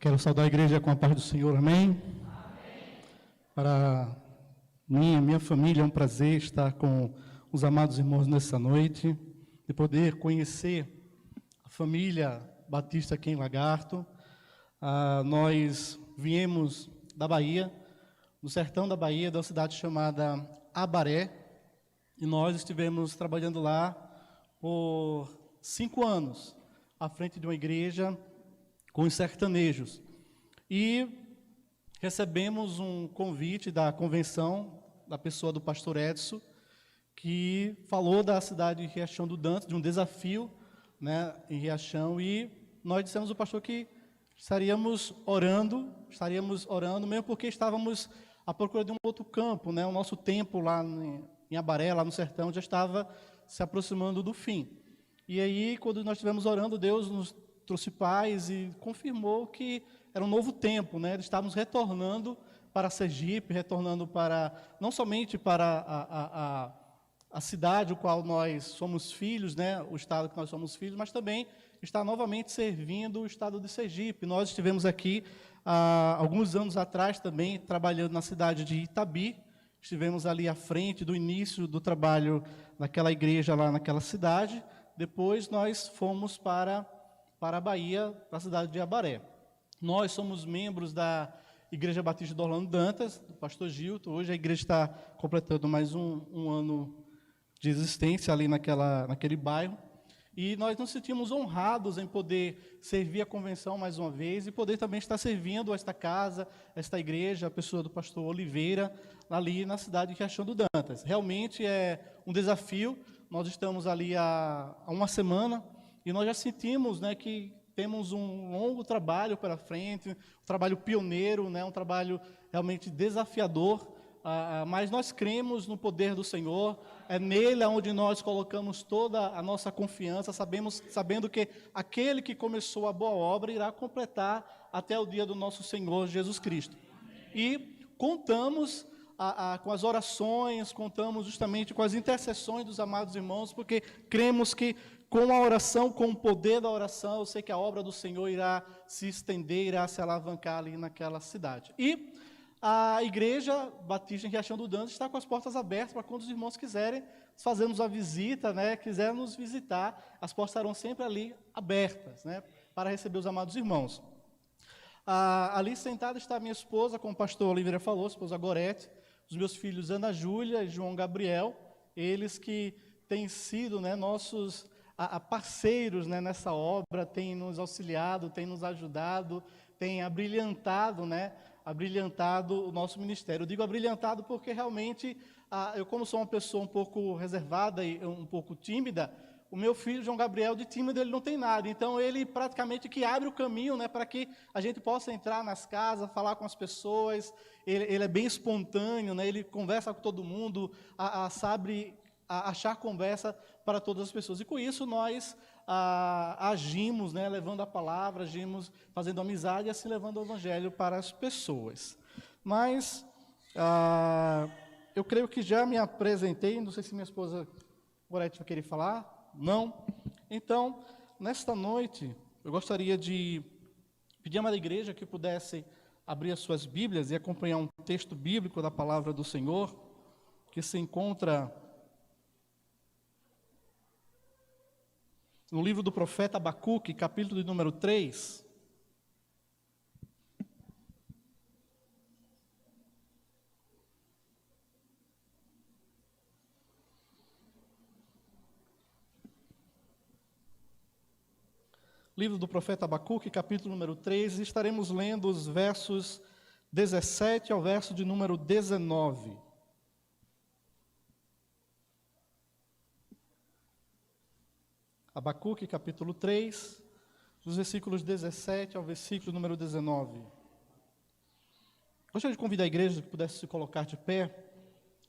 Quero saudar a igreja com a paz do Senhor, amém? Para mim e minha família é um prazer estar com os amados irmãos nessa noite, de poder conhecer a família Batista aqui em Lagarto. Nós viemos da Bahia, do sertão da Bahia, da cidade chamada Abaré, e nós estivemos trabalhando lá por 5 anos, à frente de uma igreja com os sertanejos. E recebemos um convite da convenção, da pessoa do pastor Edson, que falou da cidade de Riachão do Dantas, de um desafio, né, em Riachão, e nós dissemos ao pastor que estaríamos orando, mesmo porque estávamos à procura de um outro campo, né, o nosso tempo lá em Abaré, lá no sertão, já estava se aproximando do fim. E aí, quando nós estivemos orando, Deus nos trouxe paz e confirmou que era um novo tempo, né? Estávamos retornando para Sergipe, retornando para, não somente para a cidade, o qual nós somos filhos, né? O estado que nós somos filhos, mas também está novamente servindo o estado de Sergipe. Nós estivemos aqui há alguns anos atrás também, trabalhando na cidade de Itabi. Estivemos ali à frente do início do trabalho naquela igreja lá naquela cidade. Depois nós fomos para a Bahia, para a cidade de Abaré. Nós somos membros da Igreja Batista do Orlando Dantas, do pastor Gilton. Hoje a igreja está completando mais um ano de existência ali naquele bairro. E nós nos sentimos honrados em poder servir a convenção mais uma vez e poder também estar servindo esta casa, esta igreja, a pessoa do pastor Oliveira, ali na cidade de Riachão do Dantas. Realmente é um desafio. Nós estamos ali há uma semana e nós já sentimos, né, que temos um longo trabalho pela frente, um trabalho pioneiro, né, um trabalho realmente desafiador, mas nós cremos no poder do Senhor, é nele onde nós colocamos toda a nossa confiança, sabendo que aquele que começou a boa obra irá completar até o dia do nosso Senhor Jesus Cristo. E contamos com as orações, contamos justamente com as intercessões dos amados irmãos, porque cremos que com a oração, com o poder da oração, eu sei que a obra do Senhor irá se estender, irá se alavancar ali naquela cidade. E a Igreja Batista em Riachão do Dantas está com as portas abertas para quando os irmãos quiserem fazermos a visita, né, quiserem nos visitar, as portas estarão sempre ali abertas, né, para receber os amados irmãos. Ali sentada está a minha esposa, como o pastor Oliveira falou, a esposa Gorete, os meus filhos Ana Júlia e João Gabriel, eles que têm sido, né, nossos parceiros, né, nessa obra, têm nos auxiliado, têm nos ajudado, têm abrilhantado o nosso ministério. Eu digo abrilhantado porque realmente, eu como sou uma pessoa um pouco reservada e um pouco tímida, o meu filho, João Gabriel, de tímido, ele não tem nada. Então, ele praticamente que abre o caminho, né, para que a gente possa entrar nas casas, falar com as pessoas. Ele é bem espontâneo, né, ele conversa com todo mundo, sabe achar conversa para todas as pessoas. E com isso, nós agimos, né, levando a palavra, agimos fazendo amizade e assim levando o evangelho para as pessoas. Mas eu creio que já me apresentei, não sei se minha esposa Gorete vai querer falar. Não? Então, nesta noite, eu gostaria de pedir a amada igreja que pudesse abrir as suas Bíblias e acompanhar um texto bíblico da palavra do Senhor, que se encontra no livro do profeta Abacuque, capítulo de número 3. Livro do profeta Abacuque, capítulo número 3, estaremos lendo os versos 17 ao verso de número 19. Abacuque, capítulo 3, dos versículos 17 ao versículo número 19. Gostaria de convidar a igreja que pudesse se colocar de pé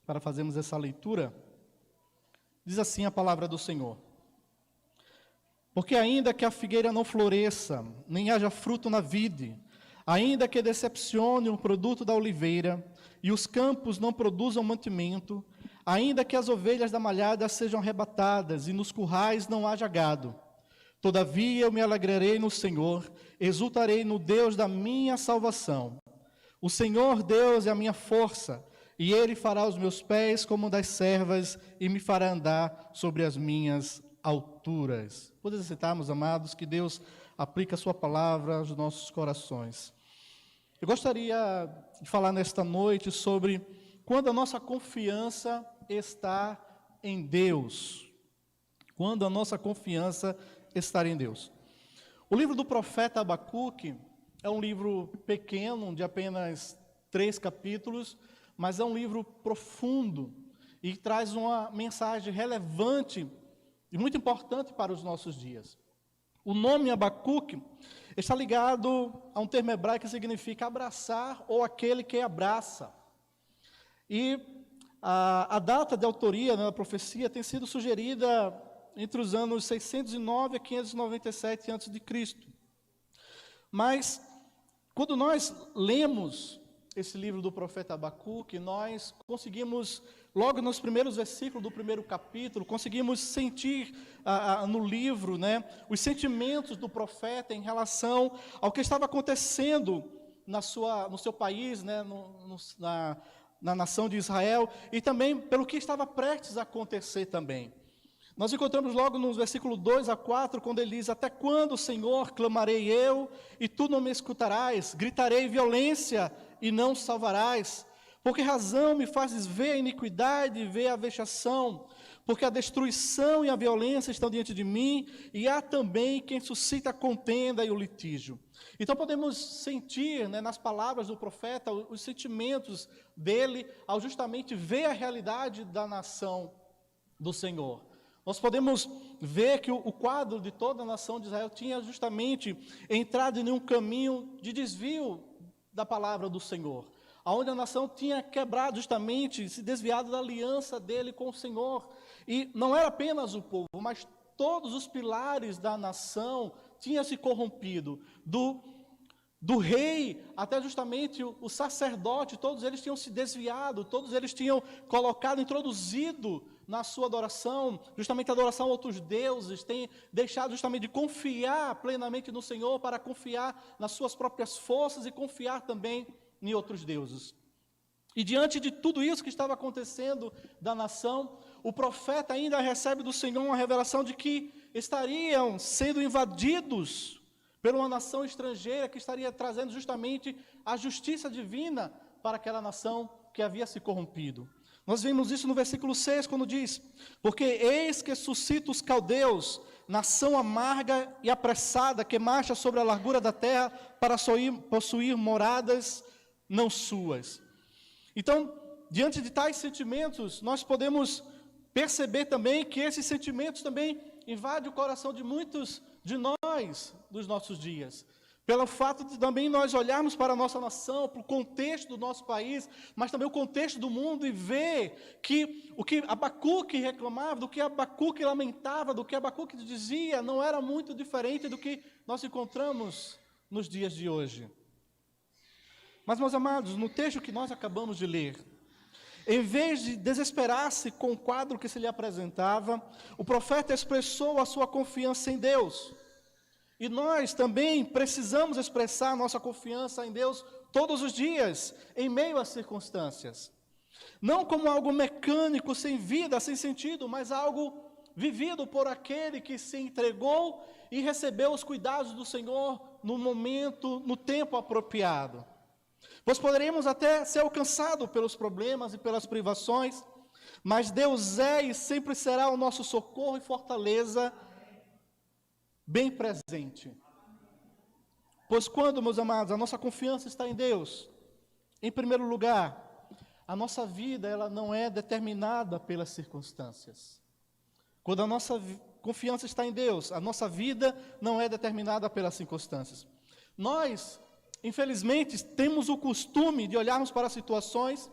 para fazermos essa leitura. Diz assim a palavra do Senhor. Porque ainda que a figueira não floresça, nem haja fruto na vide, ainda que decepcione o produto da oliveira, e os campos não produzam mantimento, ainda que as ovelhas da malhada sejam arrebatadas, e nos currais não haja gado, Todavia eu me alegrarei no Senhor, exultarei no Deus da minha salvação. O Senhor Deus é a minha força, e Ele fará os meus pés como das servas, e me fará andar sobre as minhas alturas. Podemos aceitar, meus amados, que Deus aplique a sua palavra aos nossos corações. Eu gostaria de falar nesta noite sobre quando a nossa confiança está em Deus. Quando a nossa confiança está em Deus. O livro do profeta Abacuque é um livro pequeno, de apenas 3 capítulos, mas é um livro profundo e traz uma mensagem relevante e muito importante para os nossos dias. O nome Abacuque está ligado a um termo hebraico que significa abraçar ou aquele que abraça. E a data de autoria da profecia tem sido sugerida entre os anos 609 a 597 a.C. Mas, quando nós lemos esse livro do profeta Abacuque, nós conseguimos, logo nos primeiros versículos do primeiro capítulo, conseguimos sentir no livro, né, os sentimentos do profeta em relação ao que estava acontecendo no seu país, né, na nação de Israel, e também pelo que estava prestes a acontecer também. Nós encontramos logo nos versículos 2 a 4, quando ele diz: até quando, Senhor, clamarei eu, e tu não me escutarás? Gritarei violência, e não salvarás? Por que razão me fazes ver a iniquidade e ver a vexação? Porque a destruição e a violência estão diante de mim, e há também quem suscita a contenda e o litígio. Então podemos sentir, né, nas palavras do profeta, os sentimentos dele, ao justamente ver a realidade da nação do Senhor. Nós podemos ver que o quadro de toda a nação de Israel tinha justamente entrado em um caminho de desvio da palavra do Senhor, onde a nação tinha quebrado justamente, se desviado da aliança dele com o Senhor. E não era apenas o povo, mas todos os pilares da nação tinham se corrompido, do rei até justamente o sacerdote, todos eles tinham se desviado, todos eles tinham introduzido na sua adoração, justamente a adoração a outros deuses, têm deixado justamente de confiar plenamente no Senhor para confiar nas suas próprias forças e confiar também em outros deuses. E diante de tudo isso que estava acontecendo da nação, o profeta ainda recebe do Senhor uma revelação de que estariam sendo invadidos por uma nação estrangeira que estaria trazendo justamente a justiça divina para aquela nação que havia se corrompido. Nós vemos isso no versículo 6, quando diz: porque eis que suscita os caldeus, nação amarga e apressada, que marcha sobre a largura da terra para possuir moradas não suas. Então, diante de tais sentimentos, nós podemos perceber também que esses sentimentos também invadem o coração de muitos de nós, dos nossos dias. Pelo fato de também nós olharmos para a nossa nação, para o contexto do nosso país, mas também o contexto do mundo, e ver que o que Abacuque reclamava, do que Abacuque lamentava, do que Abacuque dizia, não era muito diferente do que nós encontramos nos dias de hoje. Mas, meus amados, no texto que nós acabamos de ler, em vez de desesperar-se com o quadro que se lhe apresentava, o profeta expressou a sua confiança em Deus. E nós também precisamos expressar a nossa confiança em Deus todos os dias, em meio às circunstâncias. Não como algo mecânico, sem vida, sem sentido, mas algo vivido por aquele que se entregou e recebeu os cuidados do Senhor no momento, no tempo apropriado. Pois poderíamos até ser alcançados pelos problemas e pelas privações, mas Deus é e sempre será o nosso socorro e fortaleza bem presente. Pois quando, meus amados, a nossa confiança está em Deus, em primeiro lugar, a nossa vida ela não é determinada pelas circunstâncias. Quando a nossa confiança está em Deus, a nossa vida não é determinada pelas circunstâncias. Nós, infelizmente, temos o costume de olharmos para as situações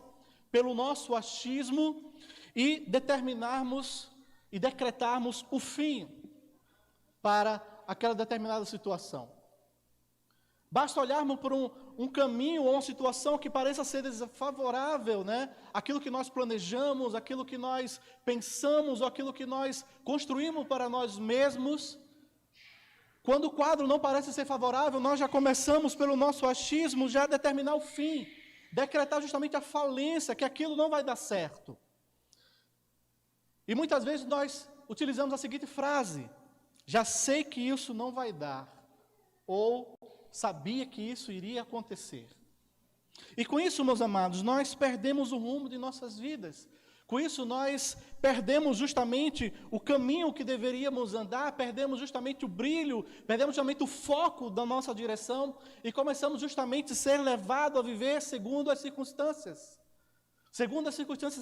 pelo nosso achismo e determinarmos e decretarmos o fim para aquela determinada situação. Basta olharmos por um caminho ou uma situação que pareça ser desfavorável, né? Aquilo que nós planejamos, aquilo que nós pensamos, ou aquilo que nós construímos para nós mesmos, Quando o quadro não parece ser favorável, nós já começamos pelo nosso achismo já a determinar o fim, decretar justamente a falência, que aquilo não vai dar certo. E muitas vezes nós utilizamos a seguinte frase: já sei que isso não vai dar, ou sabia que isso iria acontecer. E com isso, meus amados, nós perdemos o rumo de nossas vidas. Com isso, nós perdemos justamente o caminho que deveríamos andar, perdemos justamente o brilho, perdemos justamente o foco da nossa direção e começamos justamente a ser levados a viver segundo as circunstâncias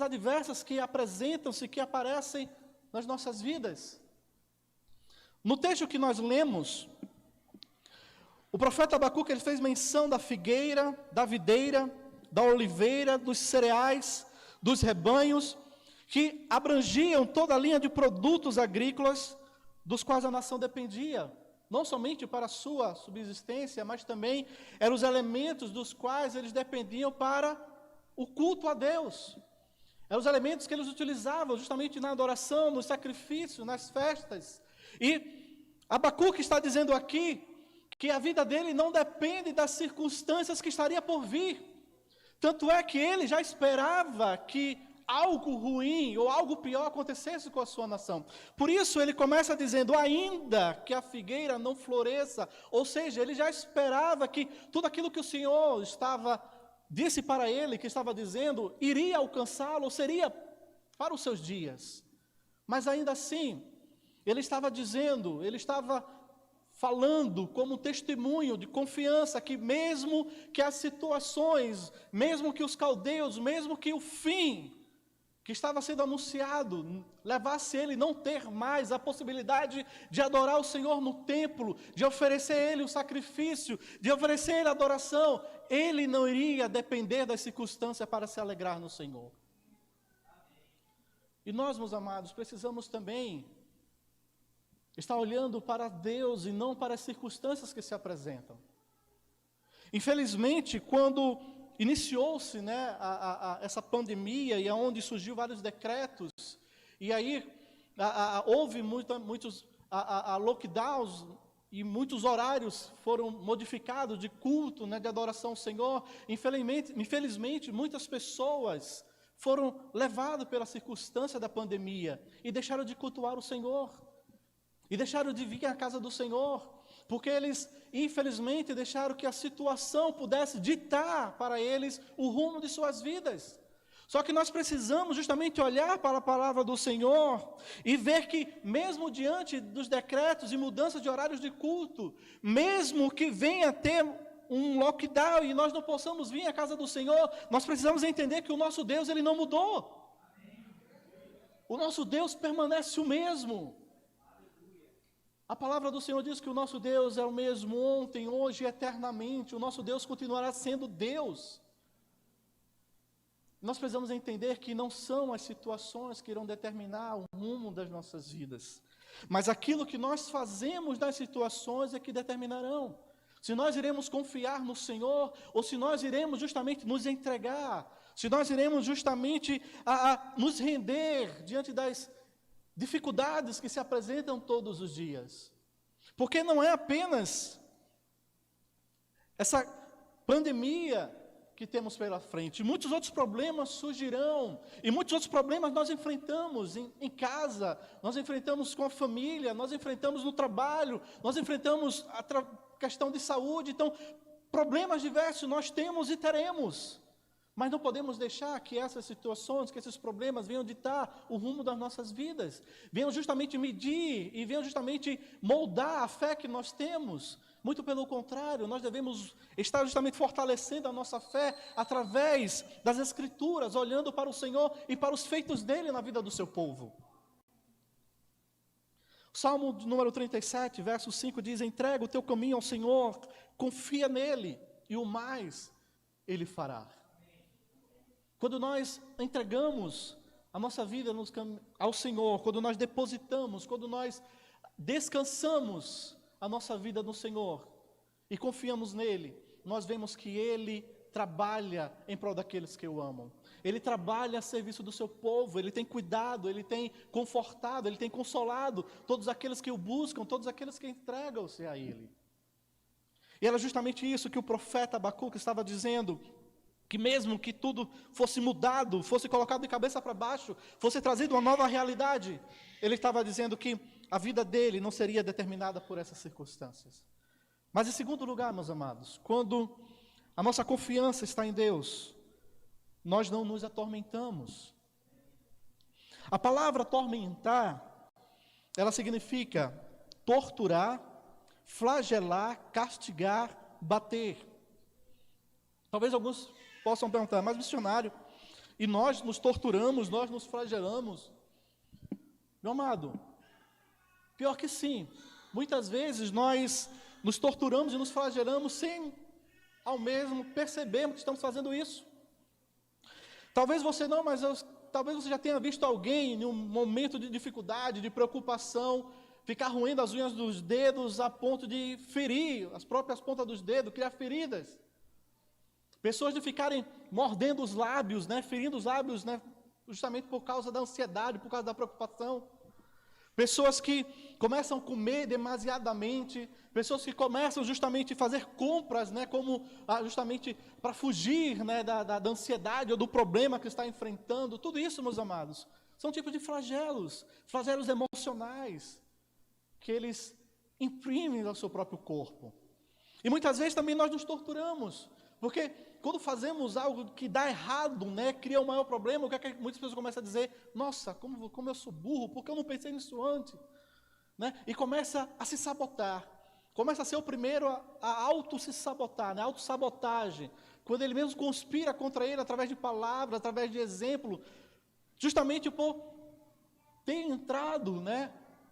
adversas que apresentam-se, que aparecem nas nossas vidas. No texto que nós lemos, o profeta Abacuque, ele fez menção da figueira, da videira, da oliveira, dos cereais, dos rebanhos, que abrangiam toda a linha de produtos agrícolas, dos quais a nação dependia, não somente para a sua subsistência, mas também eram os elementos dos quais eles dependiam para o culto a Deus. Eram os elementos que eles utilizavam justamente na adoração, no sacrifício, nas festas. E Abacuque está dizendo aqui que a vida dele não depende das circunstâncias que estaria por vir. Tanto é que ele já esperava que algo ruim ou algo pior acontecesse com a sua nação. Por isso ele começa dizendo: ainda que a figueira não floresça, ou seja, ele já esperava que tudo aquilo que o Senhor disse para ele, que estava dizendo, iria alcançá-lo, ou seria para os seus dias. Mas ainda assim, ele estava dizendo, ele estava falando como testemunho de confiança que mesmo que as situações, mesmo que os caldeus, mesmo que o fim que estava sendo anunciado levasse ele não ter mais a possibilidade de adorar o Senhor no templo, de oferecer a ele o sacrifício, de oferecer a ele a adoração, ele não iria depender das circunstâncias para se alegrar no Senhor. E nós, meus amados, precisamos também estar olhando para Deus e não para as circunstâncias que se apresentam. Infelizmente, quando iniciou-se, essa pandemia, e onde surgiu vários decretos, e aí houve muitos lockdowns, e muitos horários foram modificados de culto, de adoração ao Senhor. Infelizmente, muitas pessoas foram levadas pela circunstância da pandemia e deixaram de cultuar o Senhor, e deixaram de vir à casa do Senhor, porque eles, infelizmente, deixaram que a situação pudesse ditar para eles o rumo de suas vidas. Só que nós precisamos justamente olhar para a palavra do Senhor e ver que, mesmo diante dos decretos e mudanças de horários de culto, mesmo que venha a ter um lockdown e nós não possamos vir à casa do Senhor, nós precisamos entender que o nosso Deus, ele não mudou. O nosso Deus permanece o mesmo. A palavra do Senhor diz que o nosso Deus é o mesmo ontem, hoje e eternamente. O nosso Deus continuará sendo Deus. Nós precisamos entender que não são as situações que irão determinar o rumo das nossas vidas, mas aquilo que nós fazemos nas situações é que determinarão se nós iremos confiar no Senhor, ou se nós iremos justamente nos entregar, se nós iremos justamente nos render diante das dificuldades que se apresentam todos os dias. Porque não é apenas essa pandemia que temos pela frente, muitos outros problemas surgirão, e muitos outros problemas nós enfrentamos em casa, nós enfrentamos com a família, nós enfrentamos no trabalho, nós enfrentamos a questão de saúde. Então, problemas diversos nós temos e teremos, mas não podemos deixar que essas situações, que esses problemas venham ditar o rumo das nossas vidas, venham justamente medir e venham justamente moldar a fé que nós temos. Muito pelo contrário, nós devemos estar justamente fortalecendo a nossa fé através das Escrituras, olhando para o Senhor e para os feitos dele na vida do seu povo. O Salmo número 37, verso 5 diz: entrega o teu caminho ao Senhor, confia nele e o mais ele fará. Quando nós entregamos a nossa vida ao Senhor, quando nós depositamos, quando nós descansamos a nossa vida no Senhor e confiamos nele, nós vemos que ele trabalha em prol daqueles que o amam. Ele trabalha a serviço do seu povo, Ele tem cuidado, Ele tem confortado, Ele tem consolado todos aqueles que o buscam, todos aqueles que entregam-se a Ele. E era justamente isso que o profeta Abacuque estava dizendo, que mesmo que tudo fosse mudado, fosse colocado de cabeça para baixo, fosse trazido uma nova realidade, ele estava dizendo que a vida dele não seria determinada por essas circunstâncias. Mas em segundo lugar, meus amados, quando a nossa confiança está em Deus, nós não nos atormentamos. A palavra atormentar, ela significa torturar, flagelar, castigar, bater. Talvez alguns possam perguntar, mas missionário, e nós nos torturamos, nós nos flagelamos? Meu amado, pior que sim. Muitas vezes nós nos torturamos e nos flagelamos sem ao mesmo percebermos que estamos fazendo isso. Talvez você não, mas talvez você já tenha visto alguém em um momento de dificuldade, de preocupação, ficar roendo as unhas dos dedos a ponto de ferir as próprias pontas dos dedos, criar feridas. Pessoas de ficarem mordendo os lábios, ferindo os lábios, justamente por causa da ansiedade, por causa da preocupação. Pessoas que começam a comer demasiadamente, pessoas que começam justamente a fazer compras, justamente para fugir, da ansiedade ou do problema que está enfrentando. Tudo isso, meus amados, são tipos de flagelos emocionais, que eles imprimem ao seu próprio corpo. E muitas vezes também nós nos torturamos, porque quando fazemos algo que dá errado, cria um maior problema, o que é que muitas pessoas começam a dizer? Nossa, como eu sou burro, por que eu não pensei nisso antes? E começa a se sabotar, começa a ser o primeiro a auto-se sabotar, a autossabotagem, quando ele mesmo conspira contra ele através de palavras, através de exemplo, justamente por ter entrado,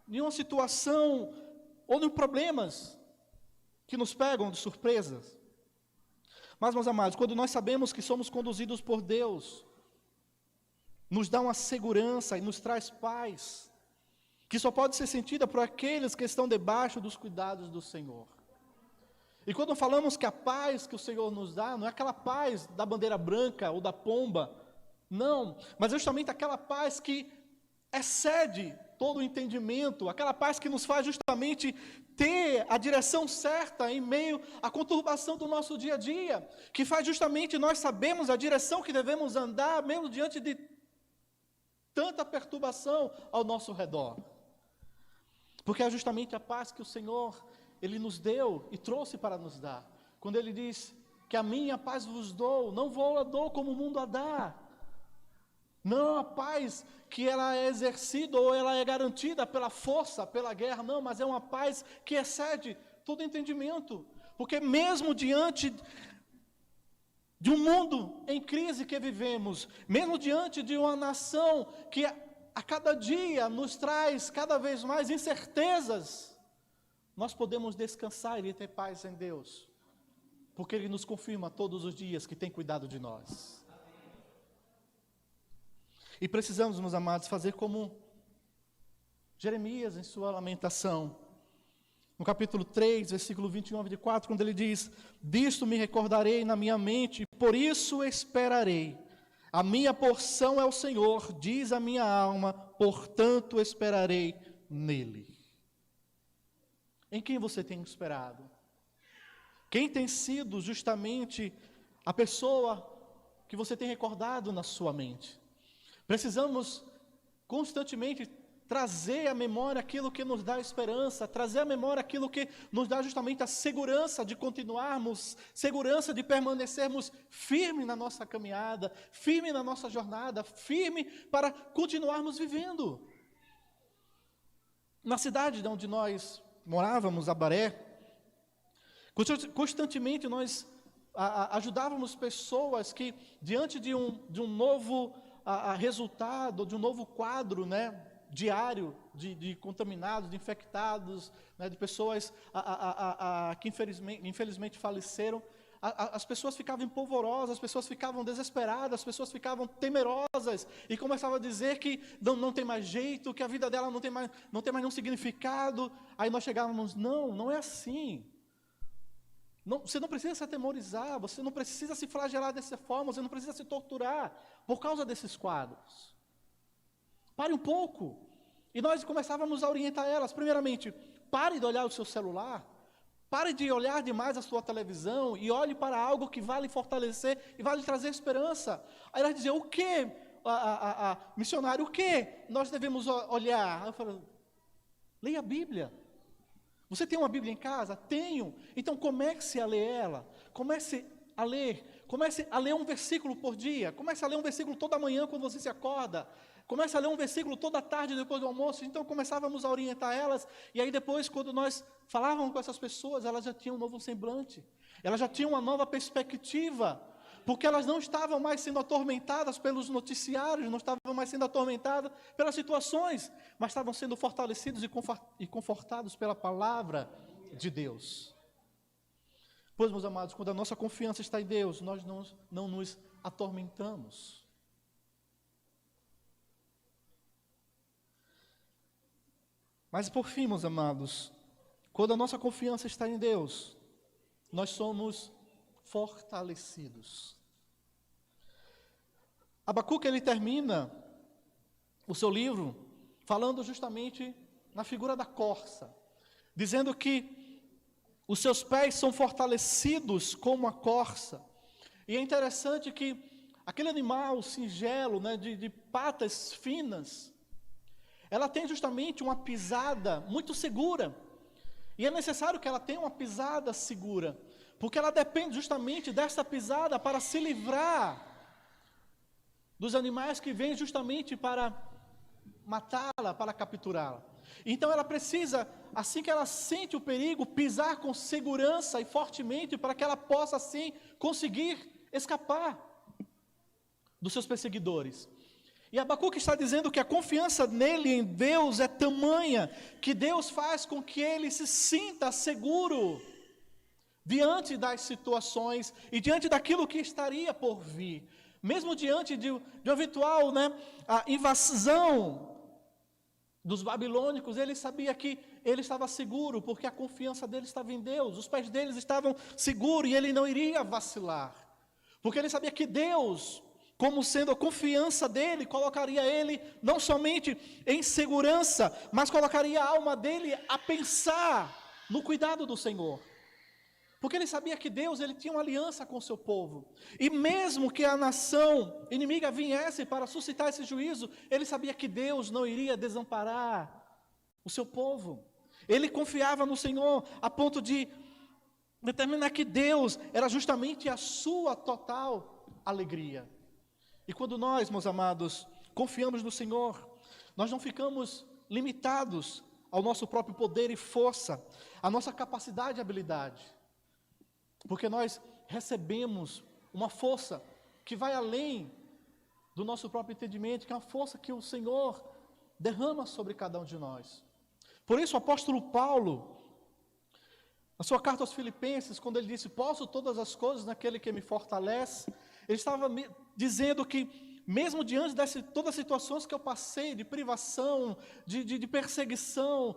em uma situação ou em problemas que nos pegam de surpresas. Mas, meus amados, quando nós sabemos que somos conduzidos por Deus, nos dá uma segurança e nos traz paz, que só pode ser sentida por aqueles que estão debaixo dos cuidados do Senhor. E quando falamos que a paz que o Senhor nos dá, não é aquela paz da bandeira branca ou da pomba, não, mas é justamente aquela paz que excede todo o entendimento, aquela paz que nos faz justamente ter a direção certa em meio à conturbação do nosso dia a dia, que faz justamente nós sabermos a direção que devemos andar, mesmo diante de tanta perturbação ao nosso redor. Porque é justamente a paz que o Senhor, Ele nos deu e trouxe para nos dar. Quando Ele diz que a minha paz vos dou, não vou a dou como o mundo a dá. Não a paz que ela é exercida ou ela é garantida pela força, pela guerra, não, mas é uma paz que excede todo entendimento, porque mesmo diante de um mundo em crise que vivemos, mesmo diante de uma nação que a cada dia nos traz cada vez mais incertezas, nós podemos descansar e ter paz em Deus, porque Ele nos confirma todos os dias que tem cuidado de nós. E precisamos, meus amados, fazer como Jeremias em sua lamentação, no capítulo 3, versículo 21 a 24, quando ele diz: disto me recordarei na minha mente, por isso esperarei. A minha porção é o Senhor, diz a minha alma, portanto esperarei nele. Em quem você tem esperado? Quem tem sido justamente a pessoa que você tem recordado na sua mente? Precisamos constantemente trazer à memória aquilo que nos dá esperança, trazer à memória aquilo que nos dá justamente a segurança de continuarmos, segurança de permanecermos firmes na nossa caminhada, firme na nossa jornada, firme para continuarmos vivendo. Na cidade onde nós morávamos, Abaré, constantemente nós ajudávamos pessoas que, diante de um novo resultado, de um novo quadro, diário de contaminados, de infectados, de pessoas que infelizmente faleceram, as pessoas ficavam empolvorosas, as pessoas ficavam desesperadas, as pessoas ficavam temerosas e começavam a dizer que não tem mais jeito, que a vida dela não tem mais nenhum significado. Aí nós chegávamos, não é assim. Você não precisa se atemorizar, você não precisa se flagelar dessa forma, você não precisa se torturar por causa desses quadros. Pare um pouco. E nós começávamos a orientar elas. Primeiramente, pare de olhar o seu celular, pare de olhar demais a sua televisão e olhe para algo que vai lhe fortalecer e vai lhe trazer esperança. Aí elas diziam, o que, missionário, o que nós devemos olhar? Eu falo, leia a Bíblia. Você tem uma Bíblia em casa? Tenho. Então comece a ler ela. Comece a ler um versículo por dia. Comece a ler um versículo toda manhã quando você se acorda. Comece a ler um versículo toda tarde depois do almoço. Então começávamos a orientar elas. E aí depois, quando nós falávamos com essas pessoas, elas já tinham um novo semblante. Elas já tinham uma nova perspectiva. Porque elas não estavam mais sendo atormentadas pelos noticiários, não estavam mais sendo atormentadas pelas situações, mas estavam sendo fortalecidos e confortados pela palavra de Deus. Pois, meus amados, quando a nossa confiança está em Deus, nós não nos atormentamos. Mas por fim, meus amados, quando a nossa confiança está em Deus, nós somos fortalecidos. Abacuque, ele termina o seu livro falando justamente na figura da corça, dizendo que os seus pés são fortalecidos como a corça. E é interessante que aquele animal singelo, né, de patas finas, ela tem justamente uma pisada muito segura. E é necessário que ela tenha uma pisada segura, porque ela depende justamente dessa pisada para se livrar dos animais que vêm justamente para matá-la, para capturá-la. Então ela precisa, assim que ela sente o perigo, pisar com segurança e fortemente para que ela possa assim conseguir escapar dos seus perseguidores. E Abacuque está dizendo que a confiança nele, em Deus, é tamanha que Deus faz com que ele se sinta seguro diante das situações e diante daquilo que estaria por vir. Mesmo diante de uma eventual, a invasão dos babilônicos, ele sabia que ele estava seguro, porque a confiança dele estava em Deus, os pés deles estavam seguros e ele não iria vacilar, porque ele sabia que Deus, como sendo a confiança dele, colocaria ele não somente em segurança, mas colocaria a alma dele a pensar no cuidado do Senhor. Porque ele sabia que Deus, ele tinha uma aliança com o seu povo. E mesmo que a nação inimiga viesse para suscitar esse juízo, ele sabia que Deus não iria desamparar o seu povo. Ele confiava no Senhor a ponto de determinar que Deus era justamente a sua total alegria. E quando nós, meus amados, confiamos no Senhor, nós não ficamos limitados ao nosso próprio poder e força, à nossa capacidade e habilidade. Porque nós recebemos uma força que vai além do nosso próprio entendimento, que é uma força que o Senhor derrama sobre cada um de nós. Por isso o apóstolo Paulo, na sua carta aos Filipenses, quando ele disse, posso todas as coisas naquele que me fortalece, ele estava dizendo que mesmo diante de todas as situações que eu passei, de privação, de perseguição,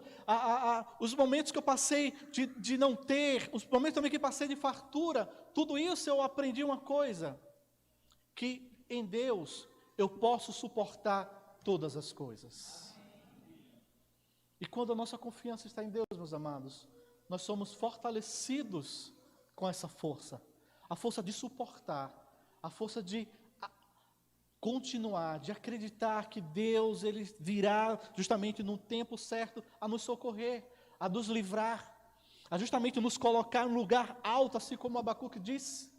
os momentos que eu passei de não ter, os momentos também que passei de fartura, tudo isso eu aprendi uma coisa, que em Deus eu posso suportar todas as coisas. E quando a nossa confiança está em Deus, meus amados, nós somos fortalecidos com essa força, a força de suportar, a força de continuar, de acreditar que Deus, ele virá justamente no tempo certo a nos socorrer, a nos livrar, a justamente nos colocar em um lugar alto, assim como Abacuque disse.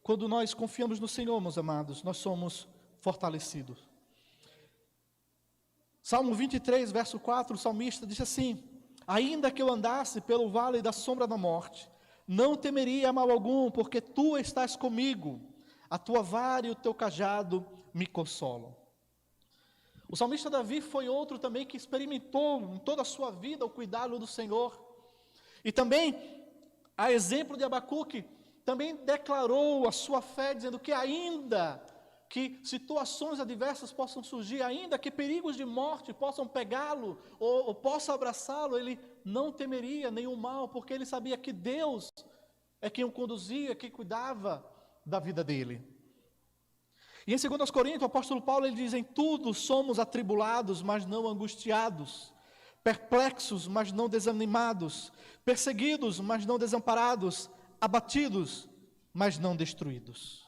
Quando nós confiamos no Senhor, meus amados, nós somos fortalecidos. Salmo 23, verso 4, o salmista diz assim, ainda que eu andasse pelo vale da sombra da morte, não temeria mal algum, porque tu estás comigo, a tua vara e o teu cajado me consolam. O salmista Davi foi outro também que experimentou em toda a sua vida o cuidado do Senhor. E também, a exemplo de Abacuque, também declarou a sua fé, dizendo que ainda que situações adversas possam surgir, ainda que perigos de morte possam pegá-lo ou possa abraçá-lo, ele não temeria nenhum mal, porque ele sabia que Deus é quem o conduzia, quem cuidava da vida dele. E em 2 Coríntios, o apóstolo Paulo ele diz: em tudo somos atribulados, mas não angustiados, perplexos, mas não desanimados, perseguidos, mas não desamparados, abatidos, mas não destruídos.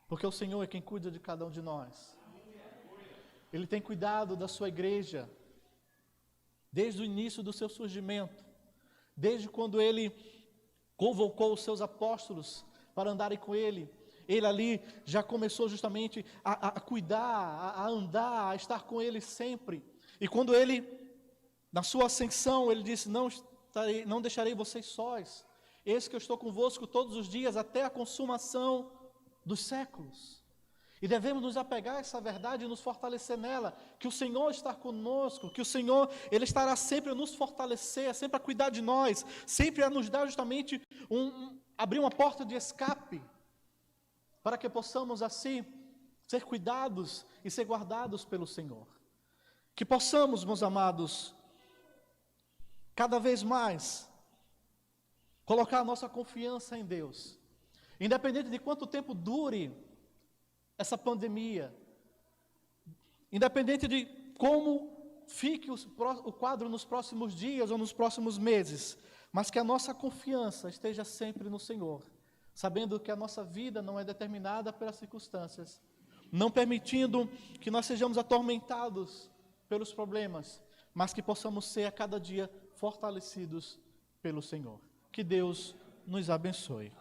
Porque o Senhor é quem cuida de cada um de nós. Ele tem cuidado da sua igreja, desde o início do seu surgimento, desde quando Ele convocou os seus apóstolos para andarem com Ele. Ele ali já começou justamente a cuidar, a andar, a estar com Ele sempre. E quando Ele, na sua ascensão, Ele disse: não deixarei vocês sós. Eis que eu estou convosco todos os dias, até a consumação dos séculos. E devemos nos apegar a essa verdade e nos fortalecer nela, que o Senhor está conosco, que o Senhor, Ele estará sempre a nos fortalecer, sempre a cuidar de nós, sempre a nos dar justamente abrir uma porta de escape, para que possamos assim ser cuidados e ser guardados pelo Senhor. Que possamos, meus amados, cada vez mais colocar a nossa confiança em Deus, independente de quanto tempo dure essa pandemia, independente de como fique o quadro nos próximos dias ou nos próximos meses, mas que a nossa confiança esteja sempre no Senhor, sabendo que a nossa vida não é determinada pelas circunstâncias, não permitindo que nós sejamos atormentados pelos problemas, mas que possamos ser a cada dia fortalecidos pelo Senhor. Que Deus nos abençoe.